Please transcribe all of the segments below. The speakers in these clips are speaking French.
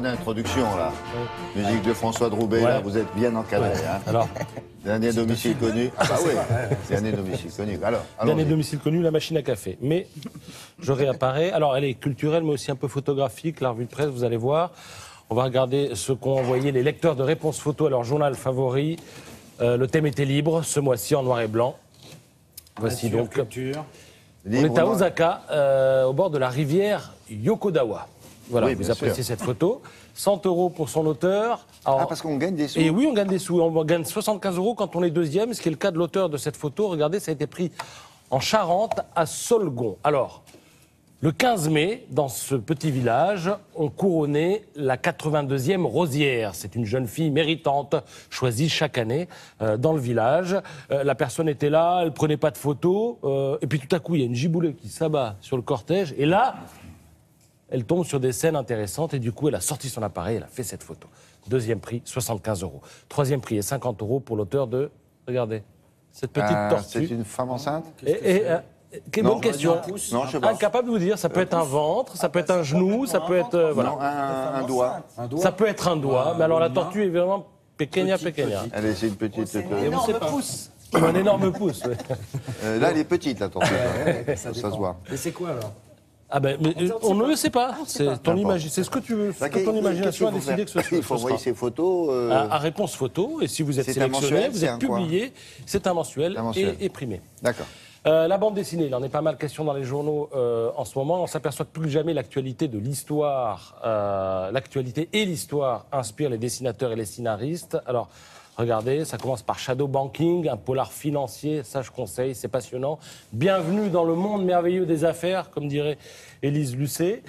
bonne introduction, là. Musique de François Droubet, là, vous êtes bien encadré. Hein. Alors, dernier domicile connu. Ah bah oui, dernier domicile connu. Alors, dernier domicile connu, la machine à café. Mais je réapparais. Alors, elle est culturelle, mais aussi un peu photographique. La revue de presse, vous allez voir. On va regarder ce qu'ont envoyé les lecteurs de réponses photos à leur journal favori. Le thème était libre, ce mois-ci en noir et blanc. Voici donc. Culture. On est à Osaka, au bord de la rivière Yokodawa. Voilà, oui, vous appréciez cette photo. 100 € pour son auteur. Alors, parce qu'on gagne des sous. Et oui, on gagne des sous. On gagne 75 € quand on est deuxième, ce qui est le cas de l'auteur de cette photo. Regardez, ça a été pris en Charente, à Solgon. Alors, le 15 mai, dans ce petit village, on couronnait la 82e rosière. C'est une jeune fille méritante, choisie chaque année dans le village. La personne était là, elle prenait pas de photos. Et puis tout à coup, il y a une giboulée qui s'abat sur le cortège. Et là, elle tombe sur des scènes intéressantes. Et du coup, elle a sorti son appareil, elle a fait cette photo. Deuxième prix, 75 €. Troisième prix est 50 € pour l'auteur de... Regardez, cette petite tortue. C'est une femme enceinte? Quelle bonne question. Non, je sais pas. Incapable de vous dire, ça peut être un ventre, ça peut être un genou, ça peut être... voilà. Non, un doigt. Ça peut être un doigt, mais alors la tortue est vraiment pequeña. Allez, c'est une petite... Énorme pouce. Un énorme pouce, oui. Là, elle est petite, la tortue. Ça se voit. Et c'est quoi alors? Ah ben, mais on ne le sait pas. C'est ton imagination. C'est ce que tu veux. Ce que ton imagination a décidé que ce soit. Il faut envoyer ses photos. À réponse photo, et si vous êtes sélectionné, vous êtes publié. C'est un mensuel et primé. D'accord. La bande dessinée, il en est pas mal question dans les journaux en ce moment. On s'aperçoit que plus que jamais l'actualité de l'histoire, l'actualité et l'histoire inspirent les dessinateurs et les scénaristes. Alors, regardez, ça commence par Shadow Banking, un polar financier, ça je conseille, c'est passionnant. Bienvenue dans le monde merveilleux des affaires, comme dirait Élise Lucet.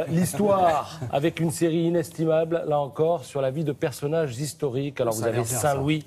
L'histoire avec une série inestimable, là encore, sur la vie de personnages historiques. Alors vous avez Saint-Louis,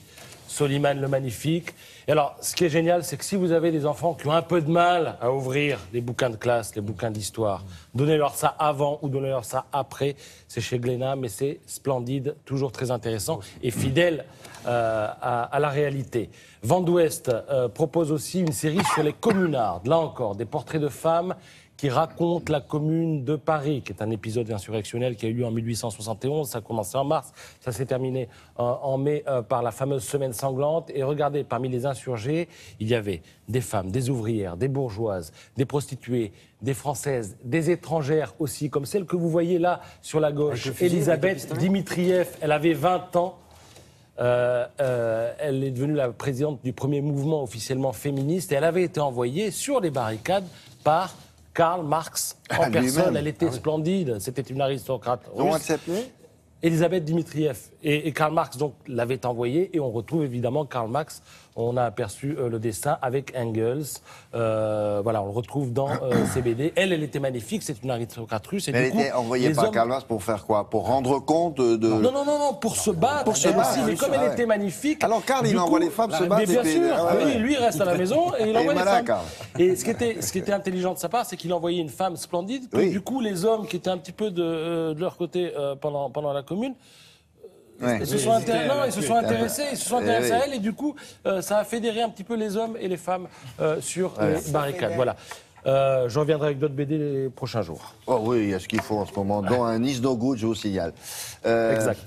Soliman le Magnifique. Et alors, ce qui est génial, c'est que si vous avez des enfants qui ont un peu de mal à ouvrir les bouquins de classe, les bouquins d'histoire, donnez-leur ça avant ou donnez-leur ça après. C'est chez Glénat, mais c'est splendide, toujours très intéressant et fidèle à la réalité. Vent d'Ouest propose aussi une série sur les communards. Là encore, des portraits de femmes qui raconte la commune de Paris, qui est un épisode insurrectionnel qui a eu lieu en 1871. Ça a commencé en mars, ça s'est terminé en mai par la fameuse Semaine sanglante. Et regardez, parmi les insurgés, il y avait des femmes, des ouvrières, des bourgeoises, des prostituées, des Françaises, des étrangères aussi, comme celle que vous voyez là sur la gauche, Elisabeth Dimitrieff. Elle avait 20 ans. Elle est devenue la présidente du premier mouvement officiellement féministe et elle avait été envoyée sur les barricades par Karl Marx en personne. Elle était splendide, c'était une aristocrate russe. Comment elle s'appelait? Elisabeth Dimitrieff. Et Karl Marx donc l'avait envoyée et on retrouve évidemment Karl Marx. On a aperçu le dessin avec Engels. Voilà, on le retrouve dans ces BD. Elle était magnifique, c'est une aristocrate russe. Et elle était envoyée par Karl Marx pour faire quoi? Pour rendre compte de... Non, pour se battre. Pour se battre aussi, mais comme elle était magnifique... Alors Karl, il envoie les femmes se battre. Bien sûr, lui, il reste à la maison et il envoie les femmes. Et ce qui était intelligent de sa part, c'est qu'il envoyait une femme splendide. Que, du coup, les hommes qui étaient un petit peu de leur côté pendant la Commune... Ils se sont intéressés à elle et du coup, ça a fédéré un petit peu les hommes et les femmes sur les barricades. Voilà. Je reviendrai avec d'autres BD les prochains jours. Oh oui, il y a ce qu'il faut en ce moment, dont un Is No Good, je vous signale. Exact.